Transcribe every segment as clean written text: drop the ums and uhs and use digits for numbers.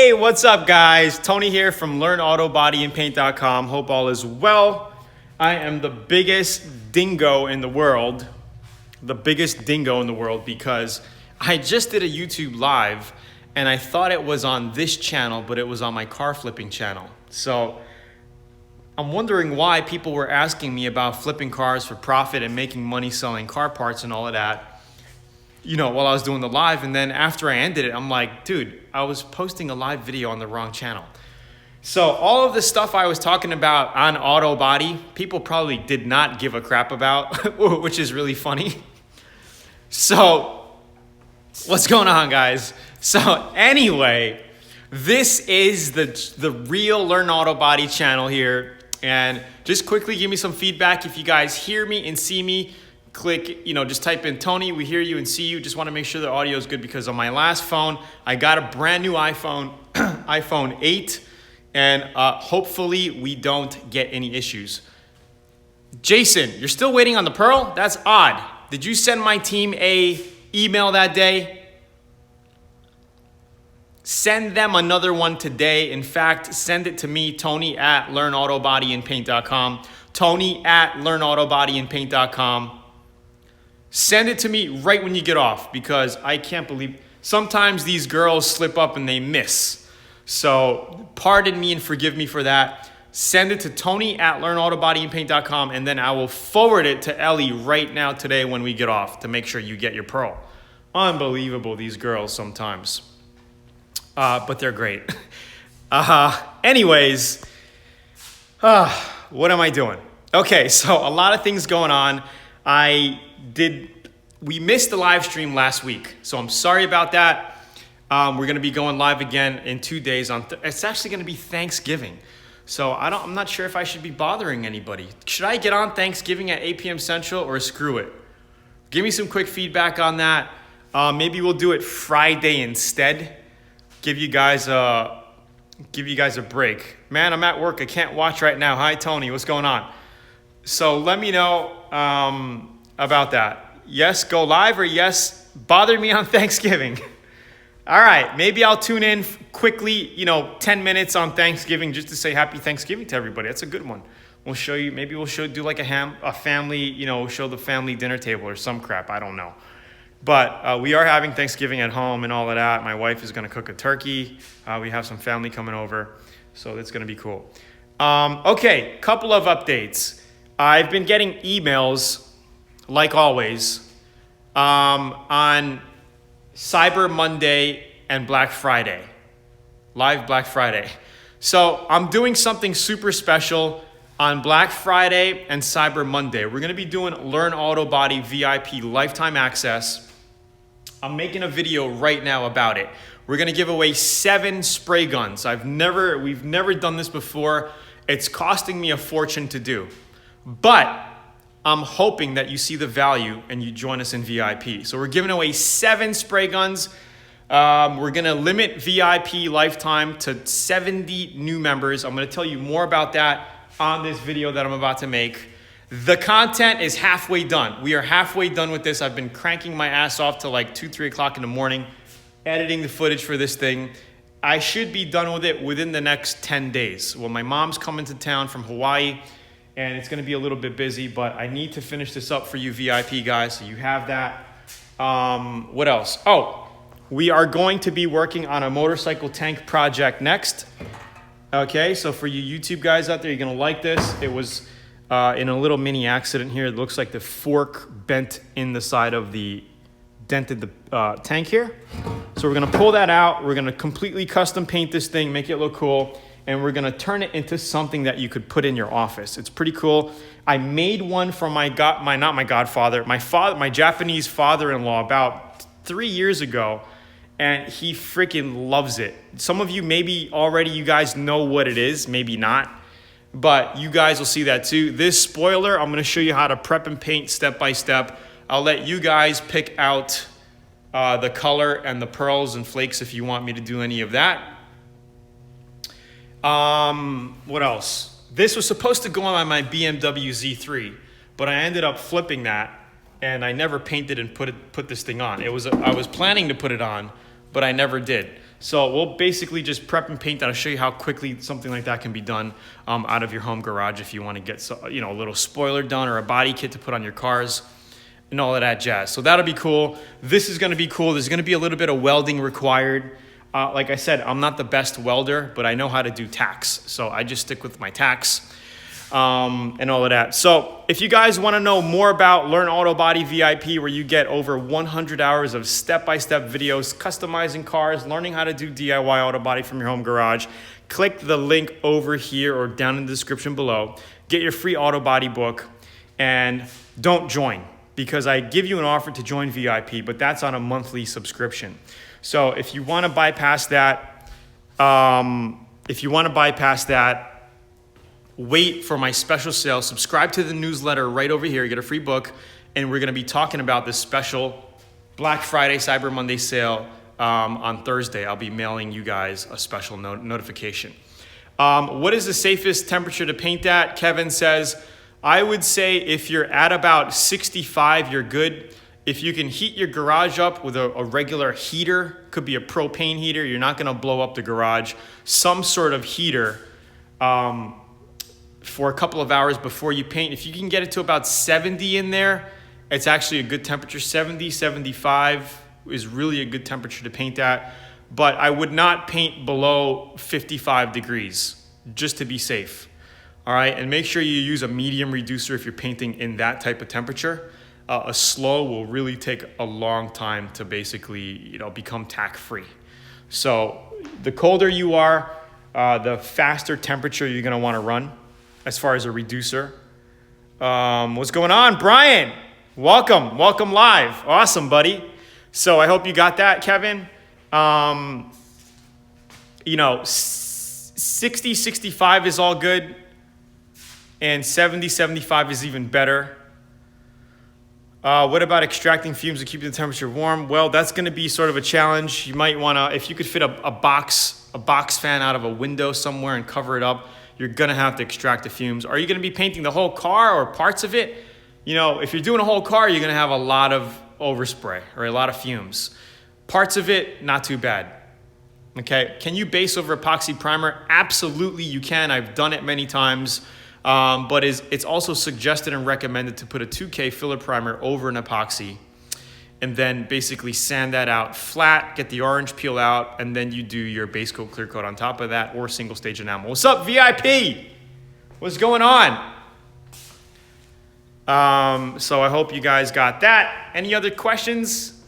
Hey, what's up guys? Tony here from LearnAutoBodyAndPaint.com. Hope all is well. I am the biggest dingo in the world. Because I just did a YouTube live and I thought it was on this channel, but it was on my car flipping channel. So I'm wondering why people were asking me about flipping cars for profit and making money selling car parts and all of that, you know, while I was doing the live. And then after I ended it, I'm like, dude, I was posting a live video on the wrong channel. So all of the stuff I was talking about on auto body, people probably did not give a crap about, which is really funny. So what's going on, guys? So anyway, this is the real Learn Auto Body channel here. And just quickly give me some feedback. If you guys hear me and see me, click, just type in Tony, we hear you and see you. Just want to make sure the audio is good because on my last phone, I got a brand new iPhone, iPhone 8, and hopefully we don't get any issues. Jason, you're still waiting on the Pearl? That's odd. Did you send my team a email that day? Send them another one today. In fact, send it to me, Tony at LearnAutoBodyAndPaint.com. Tony at LearnAutoBodyAndPaint.com. Send it to me right when you get off because I can't believe sometimes these girls slip up and they miss. So pardon me and forgive me for that. Send it to Tony at LearnAutoBodyAndPaint.com and then I will forward it to Ellie right now today when we get off to make sure you get your Pearl. Unbelievable, these girls sometimes. But they're great. Anyways, what am I doing? Okay, so a lot of things going on. We missed the live stream last week, so I'm sorry about that. We're going to be going live again in 2 days. It's actually going to be Thanksgiving, so I'm not sure if I should be bothering anybody. Should I get on Thanksgiving at 8 p.m. Central or screw it? Give me some quick feedback on that. Maybe we'll do it Friday instead. Give you guys a break. Man, I'm at work. I can't watch right now. Hi, Tony. What's going on? So let me know about that. Yes, go live, or yes, bother me on Thanksgiving. All right, maybe I'll tune in quickly, 10 minutes on Thanksgiving just to say happy Thanksgiving to everybody. That's a good one. We'll show you, maybe we'll do like a family, show the family dinner table or some crap. I don't know. But we are having Thanksgiving at home and all of that. My wife is going to cook a turkey. We have some family coming over, so that's going to be cool. Okay, couple of updates. I've been getting emails, like always, on Cyber Monday and Black Friday, live Black Friday. So I'm doing something super special on Black Friday and Cyber Monday. We're going to be doing Learn Auto Body VIP lifetime access. I'm making a video right now about it. We're going to give away 7 spray guns. We've never done this before. It's costing me a fortune to do. But I'm hoping that you see the value and you join us in VIP. So we're giving away 7 spray guns. We're going to limit VIP lifetime to 70 new members. I'm going to tell you more about that on this video that I'm about to make. The content is halfway done. We are halfway done with this. I've been cranking my ass off till like 2, 3 o'clock in the morning, editing the footage for this thing. I should be done with it within the next 10 days. Well, my mom's coming to town from Hawaii, and it's going to be a little bit busy, but I need to finish this up for you VIP guys, so you have that. What else? Oh, we are going to be working on a motorcycle tank project next. Okay, so for you YouTube guys out there, you're going to like this. It was in a little mini accident here. It looks like the fork bent in the side of dented the tank here. So we're going to pull that out. We're going to completely custom paint this thing, make it look cool. And we're going to turn it into something that you could put in your office. It's pretty cool. I made one for my Japanese father-in-law about 3 years ago, and he freaking loves it. Some of you you guys know what it is, maybe not, but you guys will see that too. This spoiler, I'm going to show you how to prep and paint step by step. I'll let you guys pick out the color and the pearls and flakes if you want me to do any of that. What else? This was supposed to go on my BMW Z3, but I ended up flipping that and I never painted and put this thing on. I was planning to put it on, but I never did. So we'll basically just prep and paint that. I'll show you how quickly something like that can be done out of your home garage if you want to get a little spoiler done or a body kit to put on your cars and all of that jazz. So that'll be cool. This is going to be cool. There's going to be a little bit of welding required. Like I said, I'm not the best welder, but I know how to do tacks. So I just stick with my tacks and all of that. So if you guys want to know more about Learn Auto Body VIP, where you get over 100 hours of step-by-step videos, customizing cars, learning how to do DIY auto body from your home garage, click the link over here or down in the description below. Get your free auto body book and don't join, because I give you an offer to join VIP, but that's on a monthly subscription. So if you want to bypass that, wait for my special sale. Subscribe to the newsletter right over here. You get a free book, and we're going to be talking about this special Black Friday, Cyber Monday sale on Thursday. I'll be mailing you guys a special notification. What is the safest temperature to paint at? Kevin says, I would say if you're at about 65, you're good. If you can heat your garage up with a regular heater, could be a propane heater, you're not going to blow up the garage. Some sort of heater for a couple of hours before you paint. If you can get it to about 70 in there, it's actually a good temperature. 70, 75 is really a good temperature to paint at. But I would not paint below 55 degrees, just to be safe. All right, and make sure you use a medium reducer if you're painting in that type of temperature. A slow will really take a long time to basically, become tack-free. So the colder you are, the faster temperature you're gonna wanna run as far as a reducer. What's going on, Brian? Welcome live. Awesome, buddy. So I hope you got that, Kevin. 60, 65 is all good. And 70, 75 is even better. What about extracting fumes and keeping the temperature warm? Well, that's going to be sort of a challenge. You might want to, if you could fit a box fan out of a window somewhere and cover it up, you're going to have to extract the fumes. Are you going to be painting the whole car or parts of it? If you're doing a whole car, you're going to have a lot of overspray or a lot of fumes. Parts of it, not too bad. Okay, can you base over epoxy primer? Absolutely you can. I've done it many times. But it's also suggested and recommended to put a 2K filler primer over an epoxy and then basically sand that out flat, get the orange peel out, and then you do your base coat, clear coat on top of that, or single stage enamel. What's up, VIP? What's going on? So I hope you guys got that. Any other questions?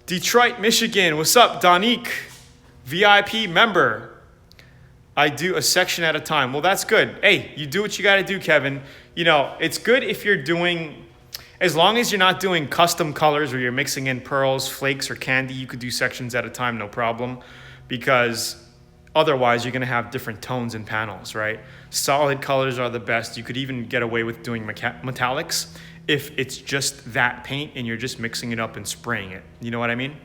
Detroit, Michigan. What's up, Donique? VIP member. I do a section at a time. Well, that's good. Hey, you do what you got to do, Kevin. It's good if you're doing, as long as you're not doing custom colors or you're mixing in pearls, flakes, or candy, you could do sections at a time, no problem, because otherwise you're going to have different tones in panels, right? Solid colors are the best. You could even get away with doing metallics if it's just that paint and you're just mixing it up and spraying it. You know what I mean?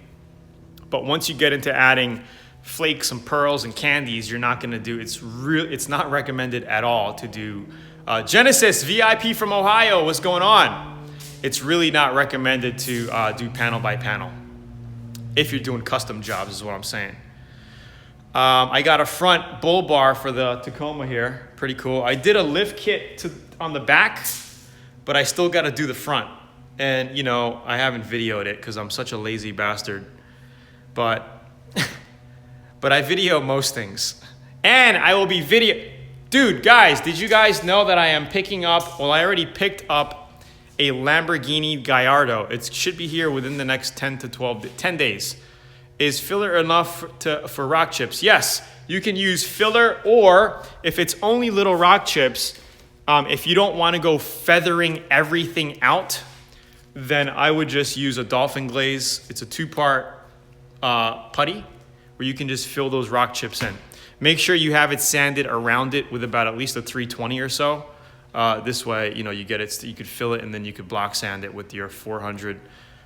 But once you get into adding flakes and pearls and candies, you're not going to do, it's not recommended at all to do Genesis VIP from Ohio. What's going on? It's really not recommended to do panel by panel if you're doing custom jobs, is what I'm saying. I got a front bull bar for the Tacoma here. Pretty cool. I did a lift kit on the back, but I still got to do the front. And I haven't videoed it because I'm such a lazy bastard. But I video most things. And I will be Dude, guys, did you guys know that I am picking up, I already picked up a Lamborghini Gallardo. It should be here within the next 10 days. Is filler enough for rock chips? Yes, you can use filler, or if it's only little rock chips, if you don't want to go feathering everything out, then I would just use a dolphin glaze. It's a 2-part putty, where you can just fill those rock chips in. Make sure you have it sanded around it with about at least a 320 or so. This way, you get it, you could fill it and then you could block sand it with your 400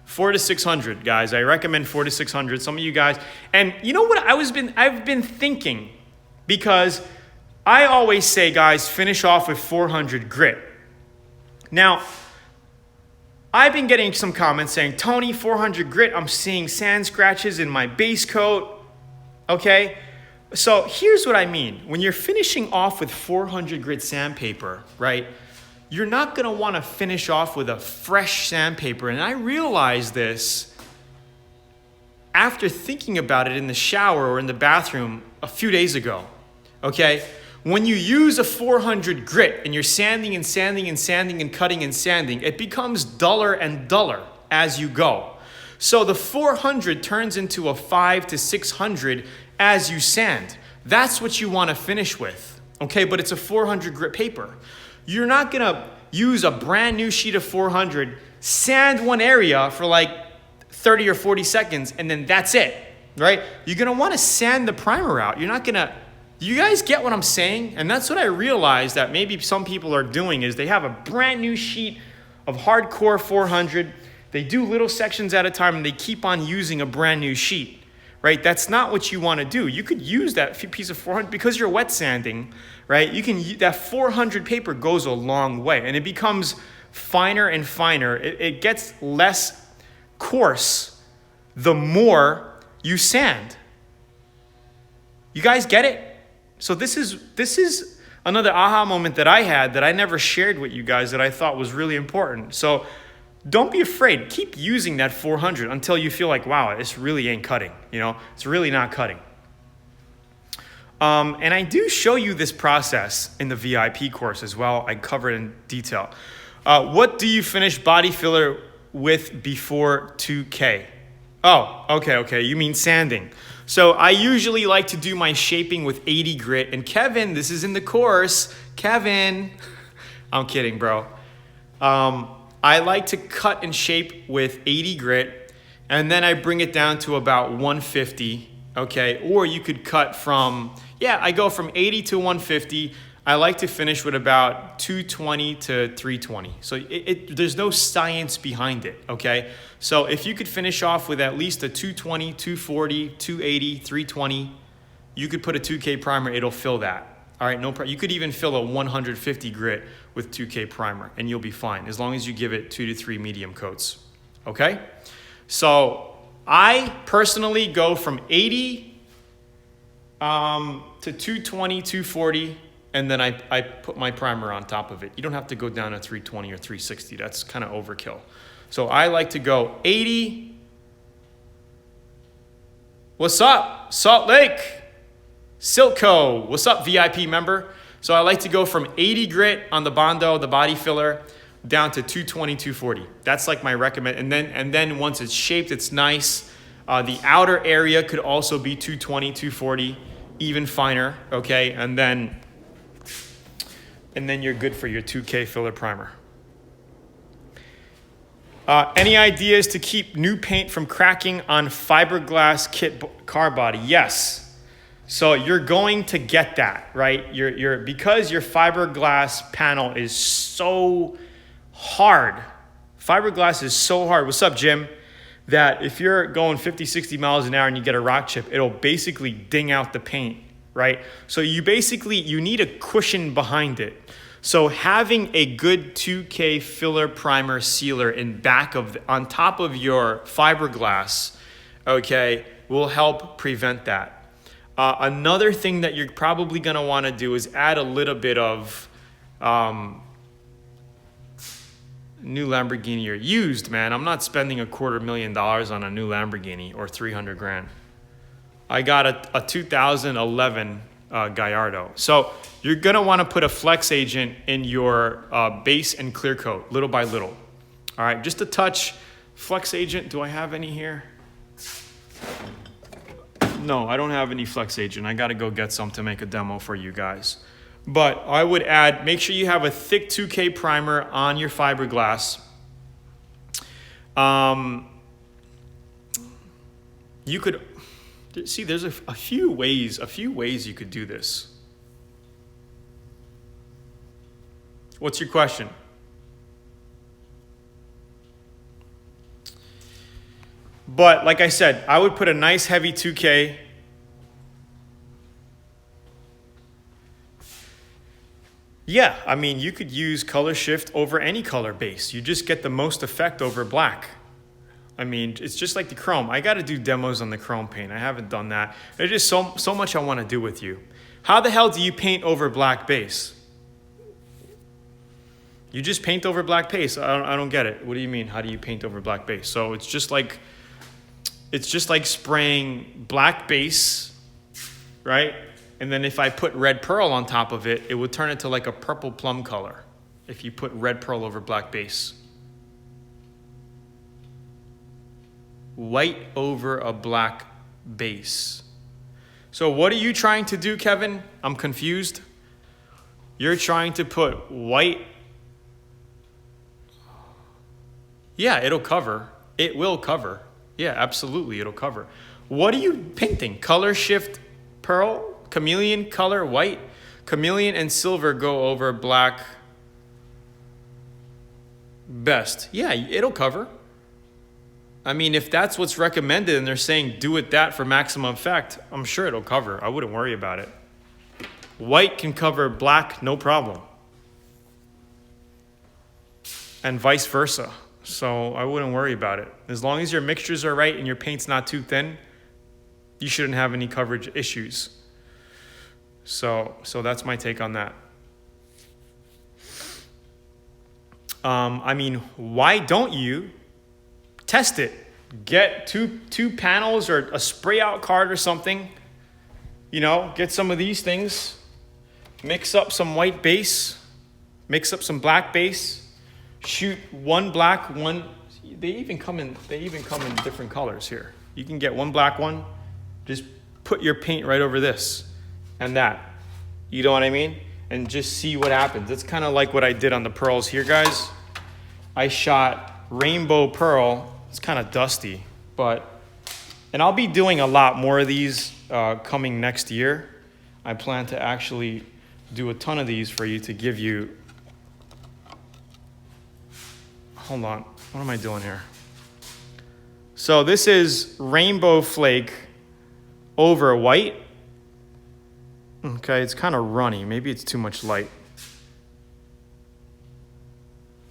to 600, guys. I recommend 400 to 600. Some of you guys, and you know what I've been thinking, because I always say, guys, finish off with 400 grit. Now, I've been getting some comments saying, Tony, 400 grit, I'm seeing sand scratches in my base coat. okay? So here's what I mean. When you're finishing off with 400 grit sandpaper, right, you're not gonna wanna finish off with a fresh sandpaper. And I realized this after thinking about it in the shower or in the bathroom a few days ago, okay? When you use a 400 grit and you're sanding and sanding and sanding and cutting and sanding, it becomes duller and duller as you go. So the 400 turns into a 500 to 600 as you sand. That's what you want to finish with, okay? But it's a 400 grit paper. You're not gonna use a brand new sheet of 400, sand one area for like 30 or 40 seconds, and then that's it, right? You're gonna want to sand the primer out. You're not gonna, you guys get what I'm saying? And that's what I realized that maybe some people are doing is they have a brand new sheet of hardcore 400, they do little sections at a time and they keep on using a brand new sheet, right? That's not what you want to do. You could use that piece of 400 because you're wet sanding, right? You can, that 400 paper goes a long way and it becomes finer and finer. It gets less coarse the more you sand. You guys get it? So this is another aha moment that I had that I never shared with you guys that I thought was really important. So don't be afraid. Keep using that 400 until you feel like, wow, this really ain't cutting. You know, it's really not cutting. And I do show you this process in the VIP course as well. I cover it in detail. What do you finish body filler with before 2K? Oh, okay. You mean sanding. So I usually like to do my shaping with 80 grit. And Kevin, this is in the course. Kevin, I'm kidding, bro. I like to cut and shape with 80 grit, and then I bring it down to about 150, okay? Or you could cut from, I go from 80 to 150. I like to finish with about 220 to 320. So there's no science behind it, okay? So if you could finish off with at least a 220, 240, 280, 320, you could put a 2K primer, it'll fill that. All right, no problem. You could even fill a 150 grit with 2K primer and you'll be fine as long as you give it 2 to 3 medium coats, okay? So I personally go from 80 to 220, 240, and then I put my primer on top of it. You don't have to go down to 320 or 360. That's kind of overkill. So I like to go 80. What's up, Salt Lake? Silco, what's up, VIP member? So I like to go from 80 grit on the Bondo, the body filler, down to 220, 240. That's like my recommend. And then once it's shaped, it's nice. The outer area could also be 220, 240, even finer, okay? And then you're good for your 2K filler primer. Any ideas to keep new paint from cracking on fiberglass kit car body? Yes. So you're going to get that, right? Because your fiberglass panel is so hard. Fiberglass is so hard. What's up, Jim? That if you're going 50, 60 miles an hour and you get a rock chip, it'll basically ding out the paint, right? So you need a cushion behind it. So having a good 2K filler primer sealer on top of your fiberglass, okay, will help prevent that. Another thing that you're probably going to want to do is add a little bit of new Lamborghini or used, man. I'm not spending $250,000 on a new Lamborghini or $300,000. I got a 2011 Gallardo. So you're going to want to put a flex agent in your base and clear coat little by little. All right, just a touch. Flex agent, do I have any here? No, I don't have any flex agent. I got to go get some to make a demo for you guys. But I would make sure you have a thick 2K primer on your fiberglass. You could see there's a few ways you could do this. What's your question? But like I said, I would put a nice heavy 2K. Yeah, I mean, you could use color shift over any color base. You just get the most effect over black. I mean, it's just like the chrome. I got to do demos on the chrome paint. I haven't done that. There's just so much I want to do with you. How the hell do you paint over black base? You just paint over black base. I don't get it. What do you mean? How do you paint over black base? So it's just like spraying black base, right? And then if I put red pearl on top of it, it would turn it to like a purple plum color if you put red pearl over black base. White over a black base. So what are you trying to do, Kevin? I'm confused. You're trying to put white. Yeah, it'll cover. It will cover. Yeah, absolutely, it'll cover. What are you painting? Color shift pearl? Chameleon color white? Chameleon and silver go over black best. Yeah, it'll cover. I mean, if that's what's recommended and they're saying do it that for maximum effect, I'm sure it'll cover. I wouldn't worry about it. White can cover black, no problem. And vice versa. So I wouldn't worry about it. As long as your mixtures are right and your paint's not too thin, you shouldn't have any coverage issues. So that's my take on that. I mean, why don't you test it? Get two panels or a spray out card or something. You know, get some of these things. Mix up some white base. Mix up some black base. Shoot one black, one. They even come in different colors here. You can get one black one. Just put your paint right over this and that. You know what I mean? And just see what happens. It's kind of like what I did on the pearls here, guys. I shot rainbow pearl. It's kind of dusty, and I'll be doing a lot more of these coming next year. I plan to actually do a ton of these for you to give you. Hold on, what am I doing here? So this is rainbow flake over white. Okay, it's kind of runny. Maybe it's too much light.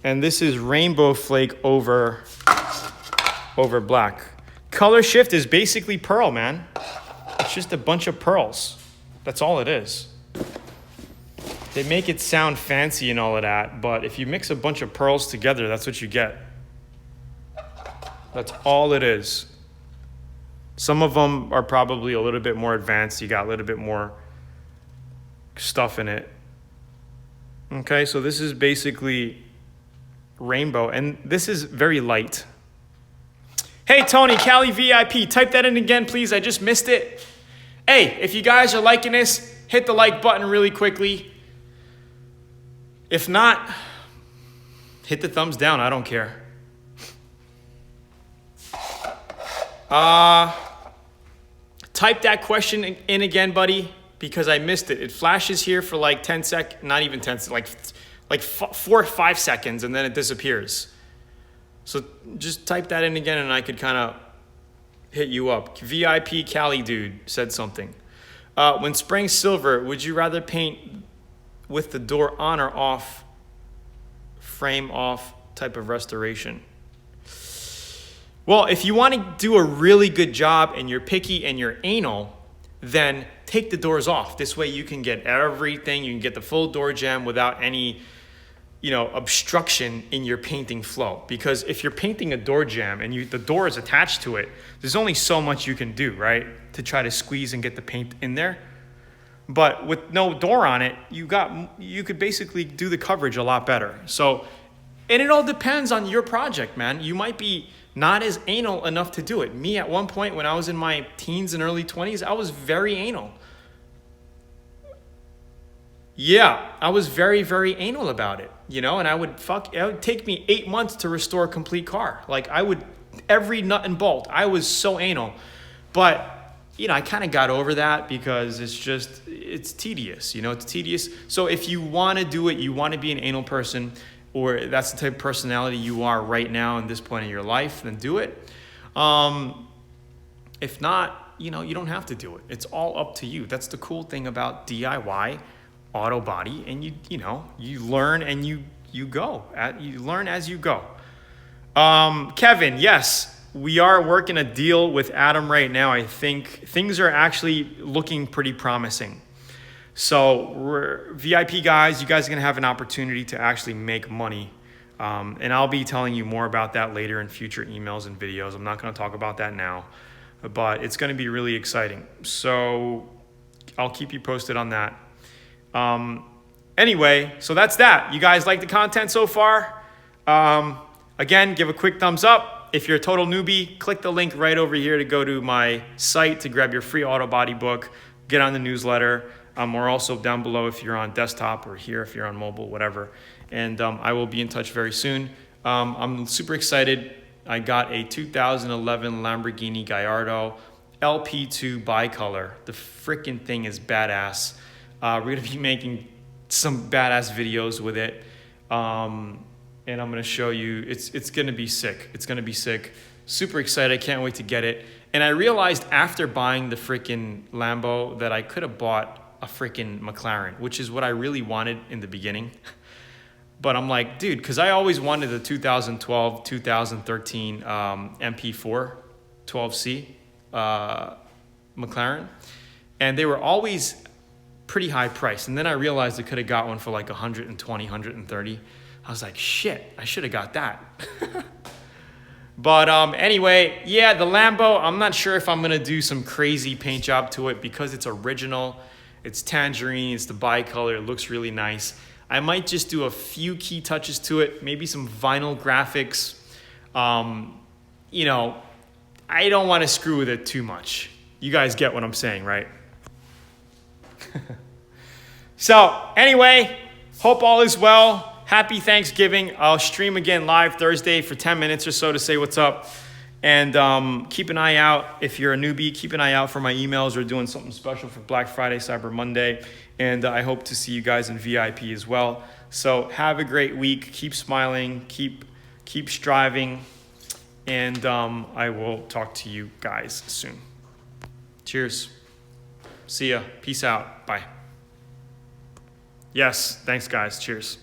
And this is rainbow flake over black. Color shift is basically pearl, man. It's just a bunch of pearls. That's all it is. They make it sound fancy and all of that, but if you mix a bunch of pearls together, that's what you get. That's all it is. Some of them are probably a little bit more advanced. You got a little bit more stuff in it. Okay, so this is basically rainbow, and this is very light. Hey, Tony, Cali VIP, type that in again, please. I just missed it. Hey, if you guys are liking this, hit the like button really quickly. If not, hit the thumbs down. I don't care. Type that question in again, buddy, because I missed it. It flashes here for like 10 seconds, not even 10 seconds, like 4 or 5 seconds, and then it disappears. So just type that in again, and I could kind of hit you up. VIP Cali dude said something. When spraying silver, would you rather paint with the door on or off, frame off type of restoration? Well, if you want to do a really good job and you're picky and you're anal, then take the doors off. This way you can get everything. You can get the full door jamb without any, obstruction in your painting flow. Because if you're painting a door jamb and the door is attached to it, there's only so much you can do, right? To try to squeeze and get the paint in there. But with no door on it, you could basically do the coverage a lot better. So, and it all depends on your project, man. You might be not as anal enough to do it. Me, at one point when I was in my teens and early 20s, I was very anal. Yeah, I was very, very anal about it, and it would take me 8 months to restore a complete car. Like every nut and bolt, I was so anal. But, I kind of got over that because it's tedious, it's tedious. So if you want to do it, you want to be an anal person, or that's the type of personality you are right now in this point in your life, then do it. If not, you don't have to do it. It's all up to you. That's the cool thing about DIY auto body, and you learn and you go. You learn as you go. Kevin, yes, we are working a deal with Adam right now. I think things are actually looking pretty promising. So we're VIP guys, you guys are going to have an opportunity to actually make money. And I'll be telling you more about that later in future emails and videos. I'm not going to talk about that now, but it's going to be really exciting. So I'll keep you posted on that. Anyway, so that's that. You guys like the content so far? Again, give a quick thumbs up. If you're a total newbie, click the link right over here to go to my site to grab your free auto body book, get on the newsletter. Or also down below if you're on desktop, or here if you're on mobile, whatever. And I will be in touch very soon. I'm super excited. I got a 2011 Lamborghini Gallardo LP2 bicolor. The freaking thing is badass. We're gonna be making some badass videos with it. And I'm gonna show you, it's gonna be sick. It's gonna be sick. Super excited, I can't wait to get it. And I realized after buying the freaking Lambo that I could have bought a freaking McLaren, which is what I really wanted in the beginning. But I'm like, dude, because I always wanted the 2012, 2013 MP4 12C McLaren. And they were always pretty high priced. And then I realized I could have got one for like 120, 130. I was like, shit, I should have got that. But anyway, yeah, the Lambo, I'm not sure if I'm going to do some crazy paint job to it because it's original. It's tangerine, it's the bicolor, it looks really nice. I might just do a few key touches to it, maybe some vinyl graphics. You know, I don't want to screw with it too much. You guys get what I'm saying, right? So anyway, hope all is well. Happy Thanksgiving. I'll stream again live Thursday for 10 minutes or so to say what's up. And keep an eye out. If you're a newbie, keep an eye out for my emails. We're doing something special for Black Friday, Cyber Monday. And I hope to see you guys in VIP as well. So have a great week. Keep smiling. Keep striving. And I will talk to you guys soon. Cheers. See ya. Peace out. Bye. Yes. Thanks, guys. Cheers.